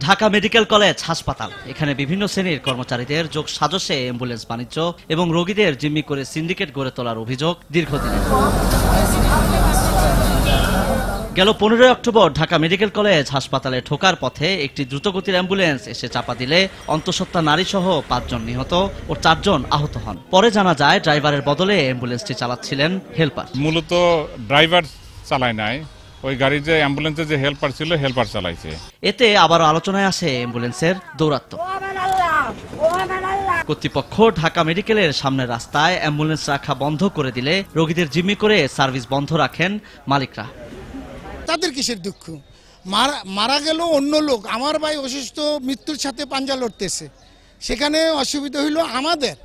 Dhaka medical college হাসপাতাল, এখানে বিভিন্ন শ্রেণীর কর্মচারীদের যোগ সাজসে অ্যাম্বুলেন্স বাণিজ্য এবং রোগীদের জিম্মি করে সিন্ডিকেট গড়ে তোলার অভিযোগ দীর্ঘদিনের। গেল 15 অক্টোবর ঢাকা মেডিকেল কলেজ হাসপাতালে ঢোকার পথে একটি দ্রুতগতির অ্যাম্বুলেন্স এসে চাপা দিলে অন্তঃসত্ত্বা নারী সহ 5 জন নিহত ও 4 জন আহত হন। পরে জানা যায় ড্রাইভারের বদলে অ্যাম্বুলেন্সটি চালাচ্ছিলেন হেলপার। মূলত ড্রাইভার চালায় নাই, ওই গাড়ির যে অ্যাম্বুলেন্সের যে হেল্পার ছিল হেল্পার চালাইছে। এতে আবারও আলোচনায় আসে অ্যাম্বুলেন্সের দৌরাত্ম্য। কর্তৃপক্ষ ঢাকা মেডিকেলের সামনের রাস্তায় অ্যাম্বুলেন্স রাখা বন্ধ করে দিলে রোগীদের জিম্মি করে সার্ভিস বন্ধ রাখেন মালিকরা। তাদের কিসের দুঃখ? মারা গেল অন্য লোক, আমার ভাই অসুস্থ, মৃত্যুর সাথে পাঞ্জা লড়তেছে, সেখানে অসুবিধা হইল আমাদের।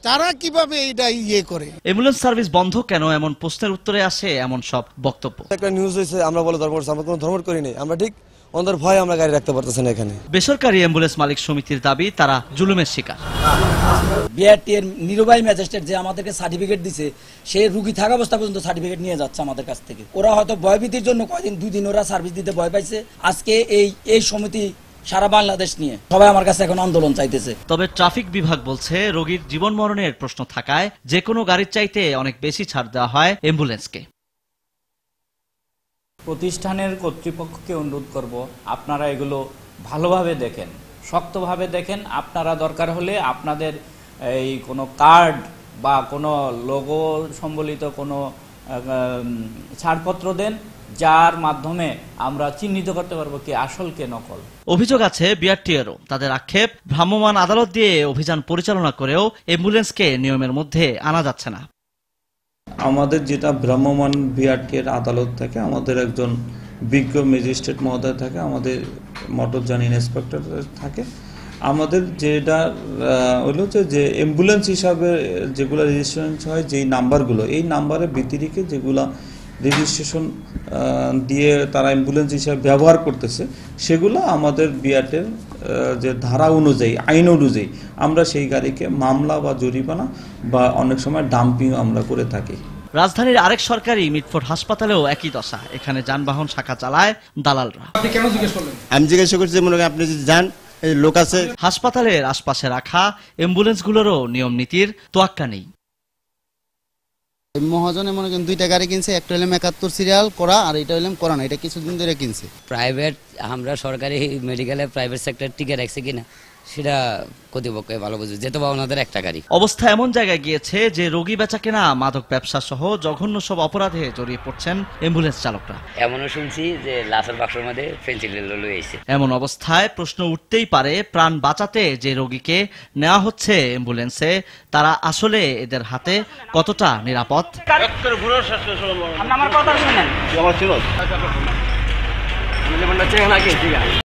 তারা কিভাবে এইটা করে? অ্যাম্বুলেন্স সার্ভিস বন্ধ কেন, এমন প্রশ্নের উত্তরে আসে এমন সব বক্তব্য। একটা নিউজ হয়েছে আমরা বলে ধর্ম, আমরা কোনো ধর্ম করি নাই, আমরা ঠিক ওদের ভয় আমরা গাড়ি রাখতে পারতেছি না এখানে। বেসরকারি অ্যাম্বুলেন্স মালিক সমিতির দাবি তারা জুলুমের শিকার। বিআরটি এর নির্বাহী ম্যাজিস্ট্রেট যে আমাদেরকে সার্টিফিকেট দিছে, সে রুগী থাকা অবস্থা পর্যন্ত সার্টিফিকেট নিয়ে যাচ্ছে আমাদের কাছ থেকে। ওরা হয়তো ভয়ভীতির জন্য কয়দিন 2 দিন ওরা সার্ভিস দিতে ভয় পাইছে। আজকে এই সমিতি সারা বাংলাদেশ নিয়ে সবাই আমার কাছে এখন আন্দোলন চাইতেছে। তবে ট্রাফিক বিভাগ বলছে রোগীর জীবন মরণের প্রশ্ন থাকায় যে কোনো গাড়ির চাইতে অনেক বেশি ছাড় দেওয়া হয় অ্যাম্বুলেন্সকে। প্রতিষ্ঠানের কর্তৃপক্ষকে অনুরোধ করব, আপনারা এগুলো ভালোভাবে দেখেন, শক্তভাবে দেখেন। আপনারা দরকার হলে আপনাদের এই কোনো কার্ড বা কোনো লোগো সম্বলিত কোনো ছাড়পত্র দেন, যার মাধ্যমে আমরা চিহ্নিত করতে পারবো কি আসল কে নকল। অভিযোগ আছে বিআরটিএরও। তাদের আক্ষেপ, ভ্রাম্যমাণ আদালত দিয়ে অভিযান পরিচালনা করেও অ্যাম্বুলেন্সকে নিয়মের মধ্যে আনা যাচ্ছে না। আমাদের যেটা ভ্রাম্যমাণ বিআরটিএর আদালত থাকে, আমাদের একজন বিজ্ঞ ম্যাজিস্ট্রেট মহোদয় থাকে, আমাদের মোটরযান ইন্সপেক্টর থাকে। আমাদের যেটা হলো যে অ্যাম্বুলেন্স হিসাবে যেগুলো রেজিস্ট্রেশন হয়, যেই নাম্বারগুলো, এই নাম্বারের ভিত্তি রেখে যেগুলো রেজিস্ট্রেশন দিয়ে তারা অ্যাম্বুলেন্স হিসাবে ব্যবহার করতেছে, সেগুলো আমাদের বিআরটিএর যে ধারা অনুযায়ী, আইন অনুযায়ী আমরা সেই গাড়িকে মামলা বা জরিমানা বা অনেক সময় ডাম্পিং আমরা করে থাকি। রাজধানীর আরেক সরকারি মিটফোর্ড হাসপাতালেও একই দশা। এখানে যানবাহন শাখা চালায় দালালরা। আপনি কেন জিজ্ঞেস করলেন? আমি জিজ্ঞাসা করছি, মনে করেন আপনি যদি যান, লোক আছে। হাসপাতালের আশপাশে রাখা অ্যাম্বুলেন্সগুলোরও নিয়ম নীতির তোয়াক্কা নেই। মহাজনে মনে করেন 2টা গাড়ি কিনছে, একটা হলাম 71 সিরিয়াল করা আর এটা হলাম করা না, এটা কিছুদিন ধরে কিনছে। প্রাইভেট, আমরা সরকারি মেডিকেলে প্রাইভেট সেক্টর টিকে রাখছে কিনা সেটা কর্তৃপক্ষে ভালো বুঝবে, যেহেতু বা ওনাদের একটা গাড়ি। অবস্থা এমন জায়গায় গিয়েছে যে রোগী বেচা কেনা, মাদক ব্যবসা সহ জঘন্য সব অপরাধে জড়িয়ে পড়ছেন অ্যাম্বুলেন্স চালকরা। এমনও শুনছি যে লাশের বাক্সের মধ্যে ফেন্সিডিল লয়ে এসেছে। এমন অবস্থায় প্রশ্ন উঠতেই পারে, প্রাণ বাঁচাতে যে রোগীকে নেওয়া হচ্ছে অ্যাম্বুলেন্সে, তারা আসলে এদের হাতে কতটা নিরাপদ? আমার কথা শুনেন।